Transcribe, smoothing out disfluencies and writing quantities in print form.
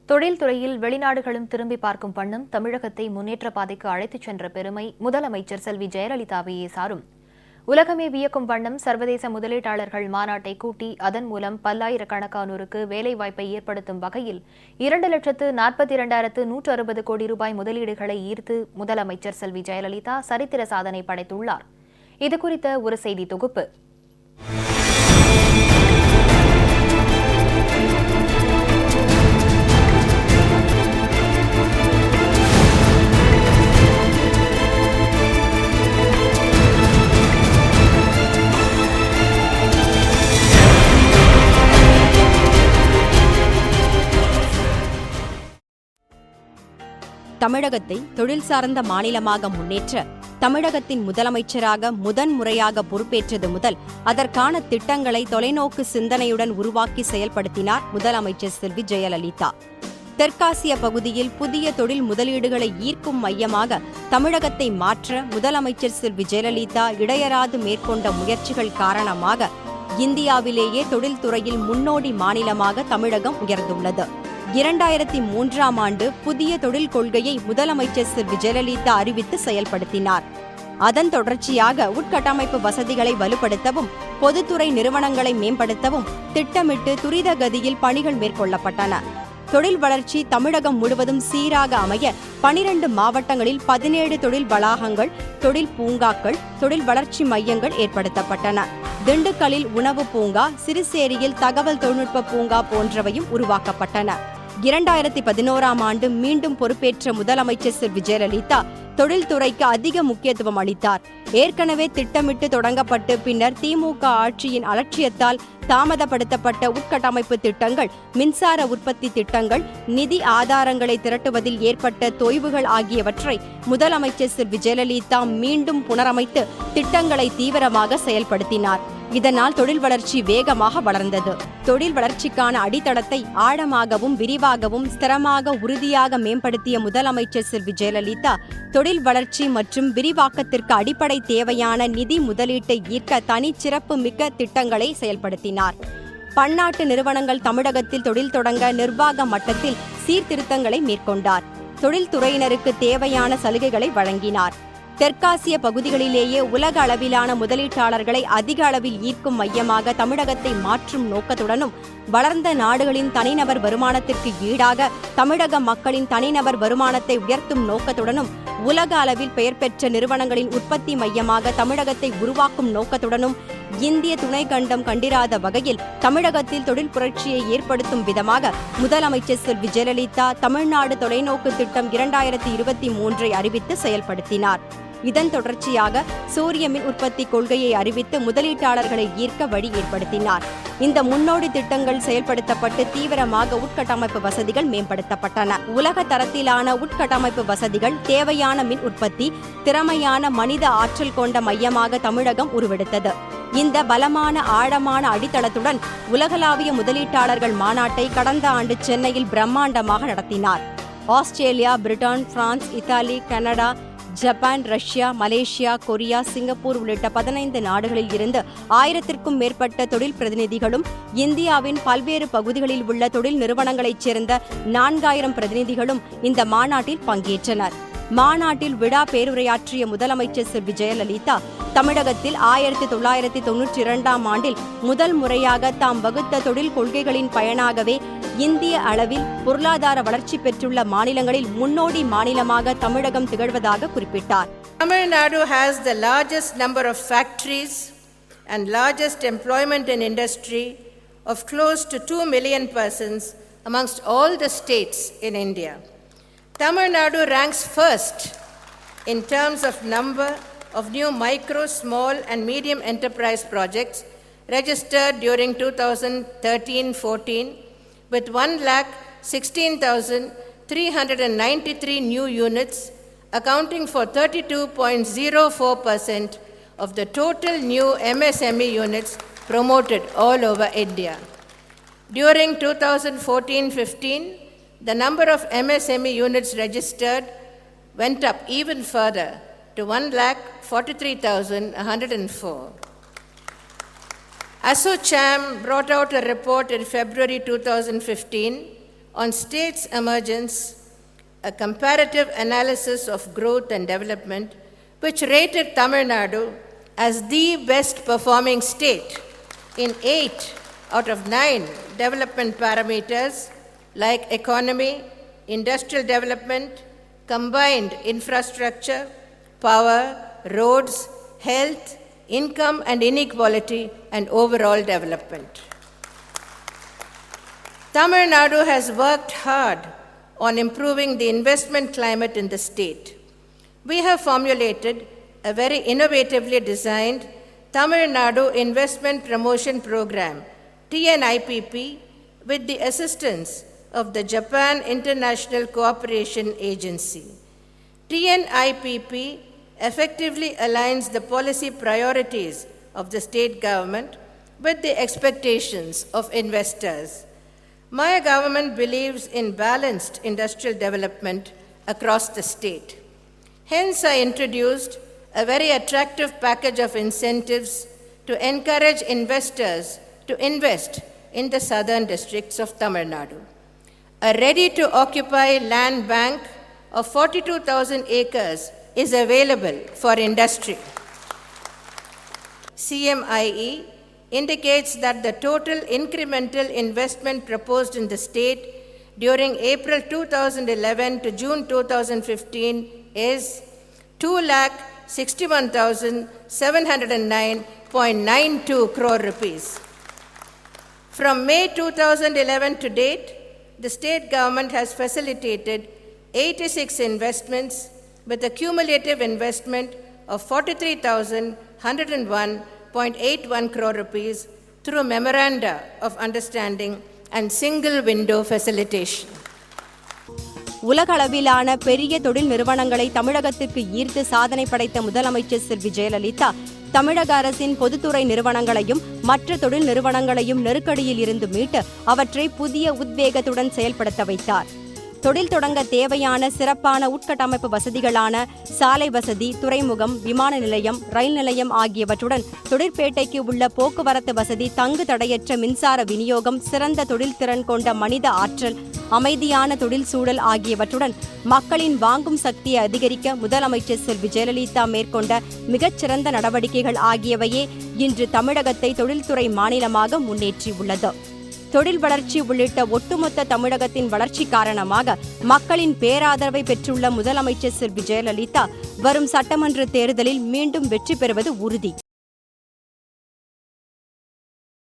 தொழில்துறையில் வெளிநாடுகளும் திரும்பி பார்க்கும் வண்ணம் தமிழகத்தை முன்னேற்ற பாதைக்கு அழைத்துச் சென்ற பெருமை முதலமைச்சர் செல்வி ஜெயலலிதாவையே சாரும். உலகமே வியக்கும் வண்ணம் சர்வதேச முதலீட்டாளர்கள் மாநாட்டை கூட்டி அதன் மூலம் பல்லாயிரக்கணக்கானோருக்கு வேலைவாய்ப்பை ஏற்படுத்தும் வகையில் 2,42,160 கோடி ரூபாய் முதலீடுகளை ஈர்த்து முதலமைச்சர் செல்வி ஜெயலலிதா சரித்திர சாதனை படைத்துள்ளார். இதுகுறித்த ஒரு செய்தி தொகுப்பு. தமிழகத்தை தொழில் சார்ந்த மாநிலமாக முன்னேற்ற தமிழகத்தின் முதலமைச்சராக முதன்முறையாக பொறுப்பேற்றது முதல் அதற்கான திட்டங்களை தொலைநோக்கு சிந்தனையுடன் உருவாக்கி செயல்படுத்தினார் முதலமைச்சர் செல்வி ஜெயலலிதா. தெற்காசிய பகுதியில் புதிய தொழில் முதலீடுகளை ஈர்க்கும் மையமாக தமிழகத்தை மாற்ற முதலமைச்சர் செல்வி ஜெயலலிதா இடையராது மேற்கொண்ட முயற்சிகள் காரணமாக இந்தியாவிலேயே தொழில்துறையில் முன்னோடி மாநிலமாக தமிழகம் உயர்ந்துள்ளது. 2003ஆம் ஆண்டு புதிய தொழில் கொள்கையை முதலமைச்சர் செல்வி ஜெயலலிதா அறிவித்து செயல்படுத்தினார். அதன் தொடர்ச்சியாக உட்கட்டமைப்பு வசதிகளை வலுப்படுத்தவும் பொதுத்துறை நிறுவனங்களை மேம்படுத்தவும் திட்டமிட்டு துரித கதியில் பணிகள் மேற்கொள்ளப்பட்டன. தொழில் வளர்ச்சி தமிழகம் முழுவதும் சீராக அமைய 12 மாவட்டங்களில் 17 தொழில் வளாகங்கள், தொழில் பூங்காக்கள், தொழில் வளர்ச்சி மையங்கள் ஏற்படுத்தப்பட்டன. திண்டுக்கல்லில் உணவு பூங்கா, சிறுசேரியில் தகவல் தொழில்நுட்ப பூங்கா போன்றவையும் உருவாக்கப்பட்டன. 2011ஆம் ஆண்டு மீண்டும் பொறுப்பேற்ற முதலமைச்சர் செல்வி ஜெயலலிதா தொழில்துறைக்கு அதிக முக்கியத்துவம் அளித்தார். ஏற்கனவே திட்டமிட்டு தொடங்கப்பட்டு பின்னர் திமுக ஆட்சியின் அலட்சியத்தால் தாமதப்படுத்தப்பட்ட உட்கட்டமைப்பு திட்டங்கள், மின்சார உற்பத்தி திட்டங்கள், நிதி ஆதாரங்களை திரட்டுவதில் ஏற்பட்ட தொய்வுகள் ஆகியவற்றை முதலமைச்சர் செல்வி ஜெயலலிதா மீண்டும் புனரமைத்து திட்டங்களை தீவிரமாக செயல்படுத்தினார். இதனால் தொழில் வளர்ச்சி வேகமாக வளர்ந்தது. தொழில் வளர்ச்சிக்கான அடித்தளத்தை ஆழமாகவும் விரிவாகவும் ஸ்திரமாக உறுதியாக மேம்படுத்திய முதலமைச்சர் செல்வி ஜெயலலிதா தொழில் வளர்ச்சி மற்றும் விரிவாக்கத்திற்கு அடிப்படை தேவையான நிதி முதலீட்டை ஈர்க்க தனிச்சிறப்பு மிக்க திட்டங்களை செயல்படுத்தினார். பன்னாட்டு நிறுவனங்கள் தமிழகத்தில் தொழில் தொடங்க நிர்வாக மட்டத்தில் சீர்திருத்தங்களை மேற்கொண்டார். தொழில்துறையினருக்கு தேவையான சலுகைகளை வழங்கினார். தெற்காசிய பகுதிகளிலேயே உலக அளவிலான முதலீட்டாளர்களை அதிக அளவில் ஈர்க்கும் மையமாக தமிழகத்தை மாற்றும் நோக்கத்துடனும் வளர்ந்த நாடுகளின் தனிநபர் வருமானத்திற்கு ஈடாக தமிழக மக்களின் தனிநபர் வருமானத்தை உயர்த்தும் நோக்கத்துடனும் உலக அளவில் பெயர் பெற்ற நிறுவனங்களின் உற்பத்தி மையமாக தமிழகத்தை உருவாக்கும் நோக்கத்துடனும் இந்திய துணைக்கண்டம் கண்டிராத வகையில் தமிழகத்தில் தொழில் புரட்சியை ஏற்படுத்தும் விதமாக முதலமைச்சர் செல்வி ஜெயலலிதா தமிழ்நாடு தொலைநோக்கு திட்டம் 2023 அறிவித்து செயல்படுத்தினார். இதன் தொடர்ச்சியாக சூரிய மின் உற்பத்தி கொள்கையை அறிவித்து முதலீட்டாளர்களை ஈர்க்க வழி ஏற்படுத்தினார். இந்த முன்னோடி திட்டங்கள் செயல்படுத்தப்பட்டு தீவிரமாக உட்கட்டமைப்பு வசதிகள் மேம்படுத்தப்பட்டன. உலக தரத்திலான உட்கட்டமைப்பு வசதிகள், தேவையான மின் உற்பத்தி, திறமையான மனித ஆற்றல் கொண்ட மையமாக தமிழகம் உருவெடுத்தது. இந்த பலமான ஆழமான அடித்தளத்துடன் உலகளாவிய முதலீட்டாளர்கள் மாநாட்டை கடந்த ஆண்டு சென்னையில் பிரம்மாண்டமாக நடத்தினார். Australia, Britain, France, Italy, Canada, Japan, Russia, Malaysia, Korea, Singapore உள்ளிட்ட 15 நாடுகளில் இருந்து 1000க்கும் மேற்பட்ட தொழில் பிரதிநிதிகளும் இந்தியாவின் பல்வேறு பகுதிகளில் உள்ள தொழில் நிறுவனங்களைச் சேர்ந்த 4000 பிரதிநிதிகளும் இந்த மாநாட்டில் பங்கேற்றனர். மாநாட்டில் விழா பேருரையாற்றிய முதலமைச்சர் செல்வி ஜெயலலிதா தமிழகத்தில் 1992ஆம் ஆண்டில் முதல் முறையாக தாம் வகுத்த தொழில் கொள்கைகளின் பயனாகவே இந்திய அளவில் பொருளாதார வளர்ச்சி பெற்றுள்ள மாநிலங்களில் முன்னோடி மாநிலமாக தமிழகம் திகழ்வதாக குறிப்பிட்டார். Tamil Nadu has the largest number of factories and largest employment in industry of close to 2 million persons amongst all the states in India. Tamil Nadu ranks first in terms of number of new micro, small and medium enterprise projects registered during 2013-14 with 1,16,393 new units accounting for 32.04% of the total new MSME units promoted all over India. During 2014-15, the number of MSME units registered went up even further to 1,43,104. ASSOCHAM brought out a report in February 2015 on states' emergence, a comparative analysis of growth and development, which rated Tamil Nadu as the best performing state in 8 out of 9 development parameters like economy, industrial development, combined infrastructure, power, roads, health, income and inequality, and overall development. Tamil Nadu has worked hard on improving the investment climate in the state. We have formulated a very innovatively designed Tamil Nadu Investment Promotion Program, TNIPP, with the assistance of the Japan International Cooperation Agency. TNIPP effectively aligns the policy priorities of the state government with the expectations of investors. My government believes in balanced industrial development across the state. Hence, I introduced a very attractive package of incentives to encourage investors to invest in the southern districts of Tamil Nadu. A ready-to-occupy land bank of 42,000 acres is available for industry. CMIE indicates that the total incremental investment proposed in the state during April 2011 to June 2015 is 2,61,709.92 crore rupees. From May 2011 to date, the state government has facilitated 86 investments with a cumulative investment of 43,101.81 crore rupees through memoranda of understanding and single window facilitation. உலகளவிலான பெரிய தொழில் நிறுவனங்களை தமிழகத்திற்கு ஈர்த்து சாதனை படைத்த முதலமைச்சர் செல்வி ஜெயலலிதா தமிழக அரசின் பொதுத்துறை நிறுவனங்களையும் மற்ற தொழில் நிறுவனங்களையும் நெருக்கடியில் இருந்து மீட்டு அவற்றை புதிய உத்வேகத்துடன் செயல்படுத்த வைத்தார். தொழில் தொடங்க தேவையான சிறப்பான உட்கட்டமைப்பு வசதிகளான சாலை வசதி, துறைமுகம், விமான நிலையம், ரயில் நிலையம் ஆகியவற்றுடன் தொழிற்பேட்டைக்கு உள்ள போக்குவரத்து வசதி, தங்கு தடையற்ற மின்சார விநியோகம், சிறந்த தொழில் திறன் கொண்ட மனித ஆற்றல், அமைதியான தொழில் சூழல் ஆகியவற்றுடன் மக்களின் வாங்கும் சக்தியை அதிகரிக்க முதலமைச்சர் செல்வி ஜெயலலிதா மேற்கொண்ட மிகச்சிறந்த நடவடிக்கைகள் ஆகியவையே இன்று தமிழகத்தை தொழில்துறை மாநிலமாக முன்னேற்றியுள்ளது. தொழில் வளர்ச்சி உள்ளிட்ட ஒட்டுமொத்த தமிழகத்தின் வளர்ச்சி காரணமாக மக்களின் பேராதரவை பெற்றுள்ள முதலமைச்சர் செல்வி ஜெயலலிதா வரும் சட்டமன்ற தேர்தலில் மீண்டும் வெற்றி பெறுவது உறுதி.